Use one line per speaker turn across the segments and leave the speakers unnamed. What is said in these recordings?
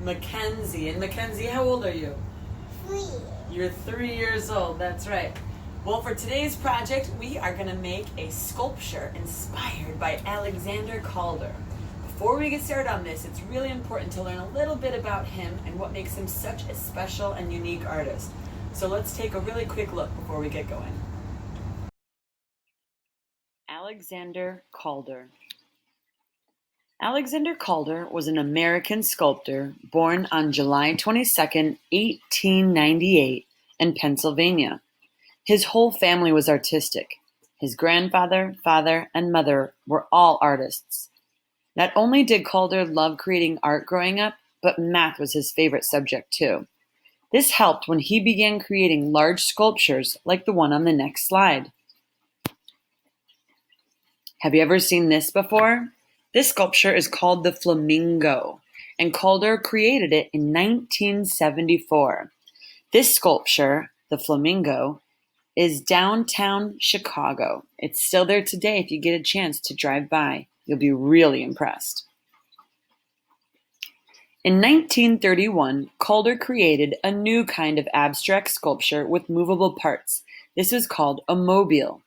Mackenzie. And Mackenzie, how old are you?
3.
You're 3 years old, that's right. Well, for today's project, we are going to make a sculpture inspired by Alexander Calder. Before we get started on this, it's really important to learn a little bit about him and what makes him such a special and unique artist. So let's take a really quick look before we get going. Alexander Calder. Alexander Calder was an American sculptor born on July 22, 1898 in Pennsylvania. His whole family was artistic. His grandfather, father, and mother were all artists. Not only did Calder love creating art growing up, but math was his favorite subject too. This helped when he began creating large sculptures like the one on the next slide. Have you ever seen this before? This sculpture is called the Flamingo, and Calder created it in 1974. This sculpture, the Flamingo, is downtown Chicago. It's still there today if you get a chance to drive by. You'll be really impressed. In 1931, Calder created a new kind of abstract sculpture with movable parts. This is called a mobile.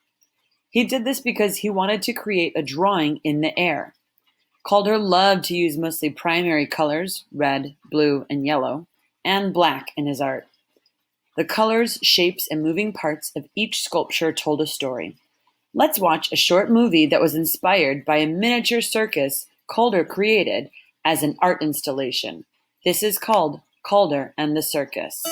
He did this because he wanted to create a drawing in the air. Calder loved to use mostly primary colors, red, blue, and yellow, and black in his art. The colors, shapes, and moving parts of each sculpture told a story. Let's watch a short movie that was inspired by a miniature circus Calder created as an art installation. This is called Calder and the Circus.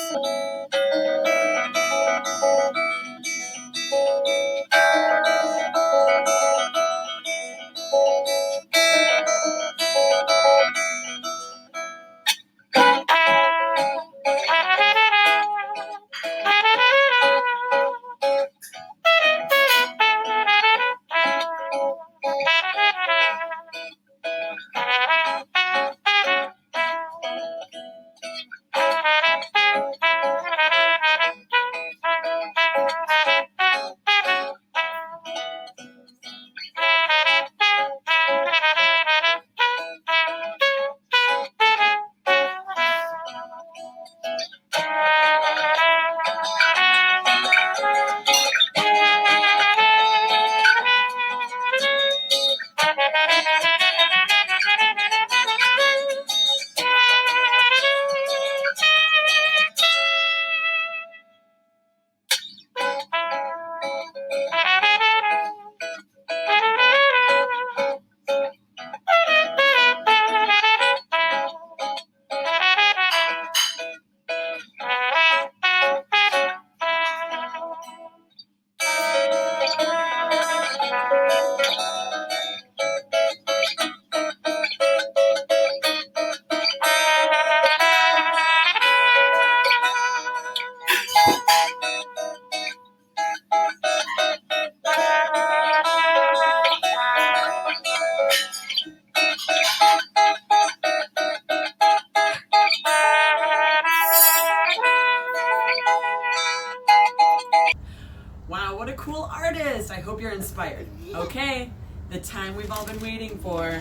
Wow, what a cool artist! I hope you're inspired. Okay, the time we've all been waiting for.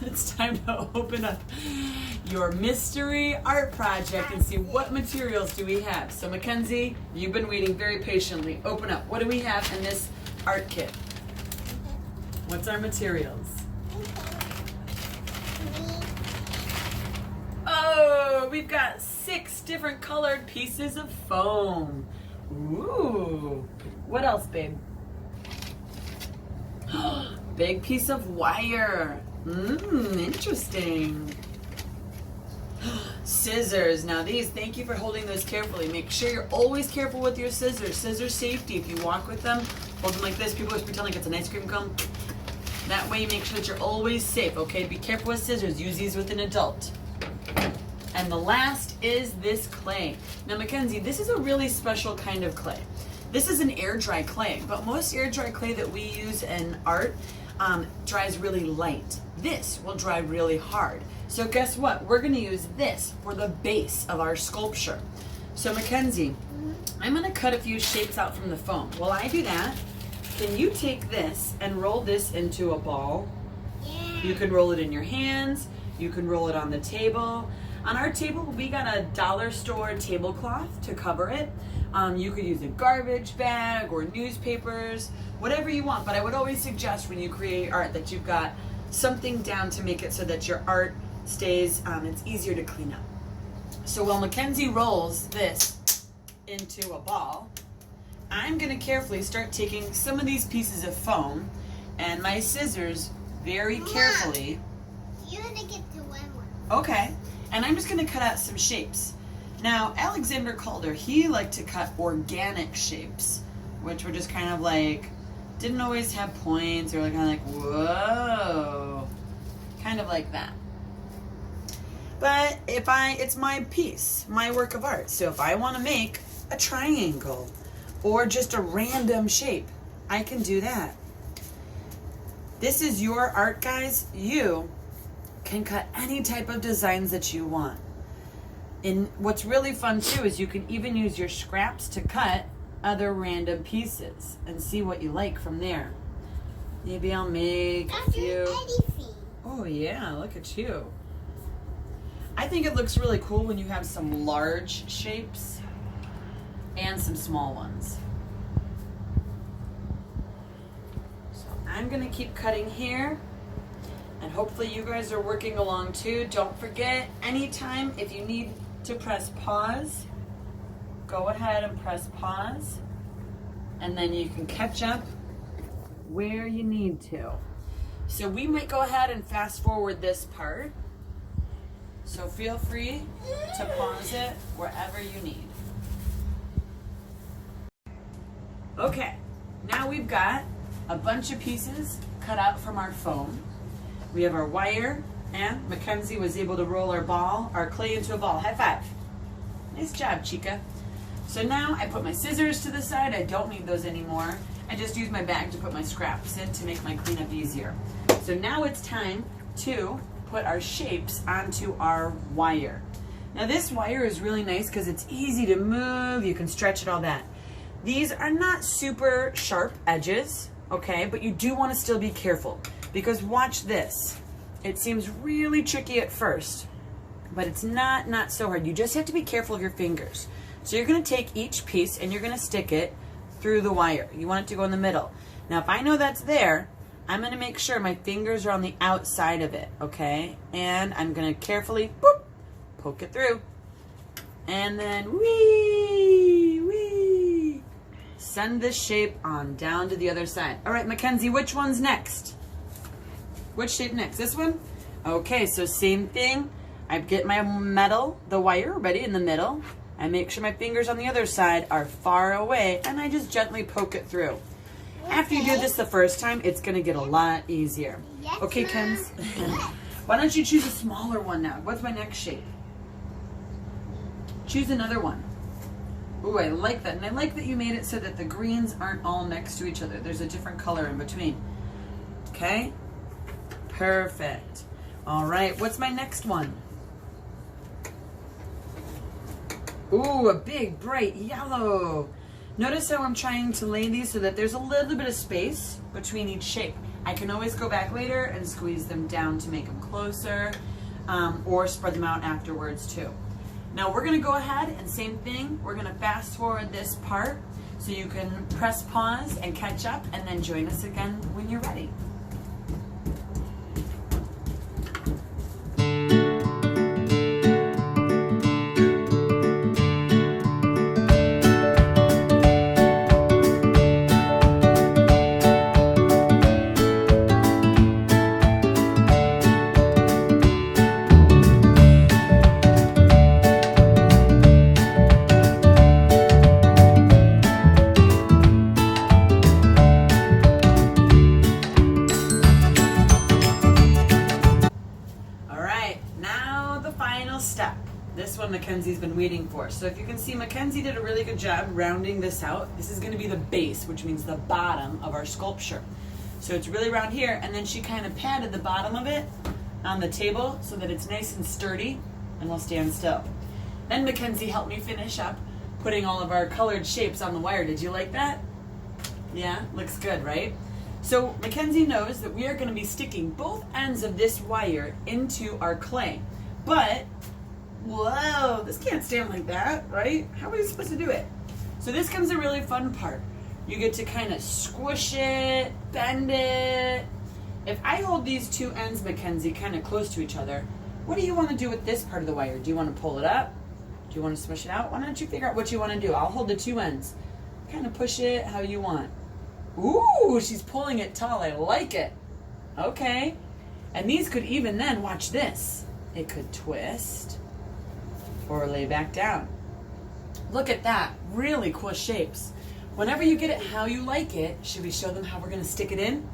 It's time to open up your mystery art project and see what materials do we have. So Mackenzie, you've been waiting very patiently. Open up. What do we have in this art kit? What's our materials? Oh, we've got 6 different colored pieces of foam. Ooh. What else, babe? Big piece of wire. Interesting. Scissors. Now these, thank you for holding those carefully. Make sure you're always careful with your scissors. Scissor safety. If you walk with them, hold them like this. People always pretend like it's an ice cream cone. That way you make sure that you're always safe, okay? Be careful with scissors. Use these with an adult. And the last is this clay. Now Mackenzie, this is a really special kind of clay. This is an air dry clay, but most air dry clay that we use in art dries really light. This will dry really hard. So guess what? We're gonna use this for the base of our sculpture. So Mackenzie, I'm gonna cut a few shapes out from the foam. While I do that, can you take this and roll this into a ball?
Yeah.
You can roll it in your hands. You can roll it on the table. On our table, we got a dollar store tablecloth to cover it. You could use a garbage bag or newspapers, whatever you want. But I would always suggest when you create art that you've got something down to make it so that your art stays, it's easier to clean up. So while Mackenzie rolls this into a ball, I'm gonna carefully start taking some of these pieces of foam and my scissors very carefully.
You want to get to one.
Okay, and I'm just gonna cut out some shapes. Now, Alexander Calder, he liked to cut organic shapes, which were just kind of like, didn't always have points, or kind of like, whoa, kind of like that. But it's my piece, my work of art. So if I want to make a triangle or just a random shape, I can do that. This is your art, guys. You can cut any type of designs that you want. And what's really fun too is you can even use your scraps to cut other random pieces and see what you like from there. Maybe I'll make a few. Oh yeah, look at you. I think it looks really cool when you have some large shapes and some small ones. So I'm gonna keep cutting here, and hopefully you guys are working along too. Don't forget, anytime if you need to press pause, go ahead and press pause, and then you can catch up where you need to. So we might go ahead and fast forward this part. So feel free to pause it wherever you need. Okay, now we've got a bunch of pieces cut out from our foam. We have our wire, and Mackenzie was able to roll our clay into a ball. High five. Nice job, Chica. So now I put my scissors to the side. I don't need those anymore. I just use my bag to put my scraps in to make my cleanup easier. So now it's time to put our shapes onto our wire. Now this wire is really nice because it's easy to move. You can stretch it, all that. These are not super sharp edges, okay, but you do want to still be careful because watch this. It seems really tricky at first, but it's not so hard. You just have to be careful of your fingers. So you're going to take each piece and you're going to stick it through the wire. You want it to go in the middle. Now if I know that's there, I'm going to make sure my fingers are on the outside of it, okay? And I'm going to carefully, boop, poke it through. And then, wee, send this shape on down to the other side. All right, Mackenzie, which one's next? Which shape next? This one? Okay, so same thing. I get my metal, the wire, ready in the middle. I make sure my fingers on the other side are far away, and I just gently poke it through. After you do this the first time, it's going to get a lot easier.
Yes,
okay, Kens? Why don't you choose a smaller one now? What's my next shape? Choose another one. Ooh, I like that. And I like that you made it so that the greens aren't all next to each other. There's a different color in between. Okay? Perfect. All right, what's my next one? Ooh, a big, bright yellow. Notice how I'm trying to lay these so that there's a little bit of space between each shape. I can always go back later and squeeze them down to make them closer, or spread them out afterwards too. Now we're gonna go ahead and same thing, we're gonna fast forward this part so you can press pause and catch up and then join us again when you're ready. This one Mackenzie's been waiting for. So if you can see, Mackenzie did a really good job rounding this out. This is going to be the base, which means the bottom of our sculpture. So it's really round here, and then she kind of patted the bottom of it on the table so that it's nice and sturdy and will stand still. Then Mackenzie helped me finish up putting all of our colored shapes on the wire. Did you like that? Yeah, looks good, right? So Mackenzie knows that we are going to be sticking both ends of this wire into our clay. But, whoa, this can't stand like that, right? How are we supposed to do it? So this comes a really fun part. You get to kind of squish it, bend it. If I hold these two ends, Mackenzie, kind of close to each other, what do you want to do with this part of the wire? Do you want to pull it up? Do you want to smush it out? Why don't you figure out what you want to do? I'll hold the two ends. Kind of push it how you want. Ooh, she's pulling it tall. I like it. Okay. And these could even then, watch this. It could twist or lay back down. Look at that. Really cool shapes. Whenever you get it how you like it, should we show them how we're going to stick it in?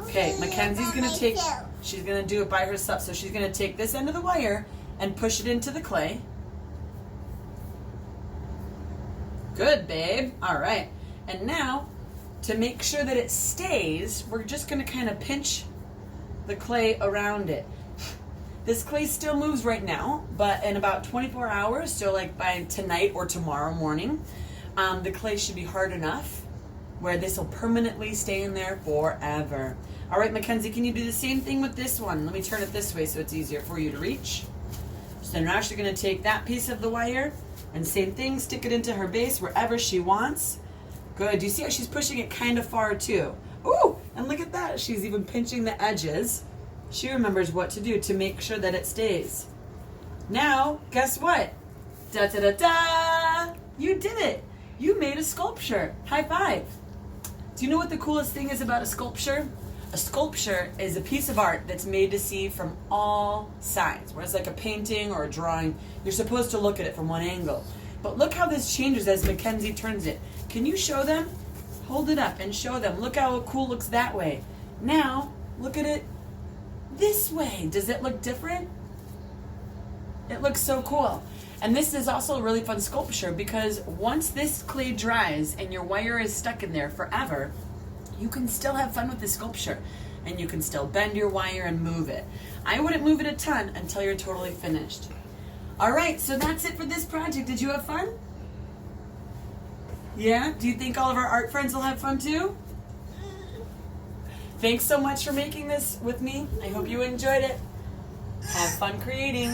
Okay, Mackenzie's going to take, she's going to do it by herself. So she's going to take this end of the wire and push it into the clay. Good, babe. All right. And now, to make sure that it stays, we're just going to kind of pinch the clay around it. This clay still moves right now, but in about 24 hours, so like by tonight or tomorrow morning, the clay should be hard enough where this will permanently stay in there forever. All right, Mackenzie, can you do the same thing with this one? Let me turn it this way so it's easier for you to reach. So now she's going to take that piece of the wire and same thing, stick it into her base wherever she wants. Good. You see how she's pushing it kind of far too? Ooh, and look at that. She's even pinching the edges. She remembers what to do to make sure that it stays. Now, guess what? Da da da da! You did it. You made a sculpture. High five. Do you know what the coolest thing is about a sculpture? A sculpture is a piece of art that's made to see from all sides. Whereas like a painting or a drawing, you're supposed to look at it from one angle. But look how this changes as Mackenzie turns it. Can you show them? Hold it up and show them. Look how cool it looks that way. Now, look at it this way. Does it look different? It looks so cool. And this is also a really fun sculpture because once this clay dries and your wire is stuck in there forever, you can still have fun with the sculpture and you can still bend your wire and move it. I wouldn't move it a ton until you're totally finished. All right, so that's it for this project. Did you have fun? Yeah? Do you think all of our art friends will have fun too? Thanks so much for making this with me. I hope you enjoyed it. Have fun creating.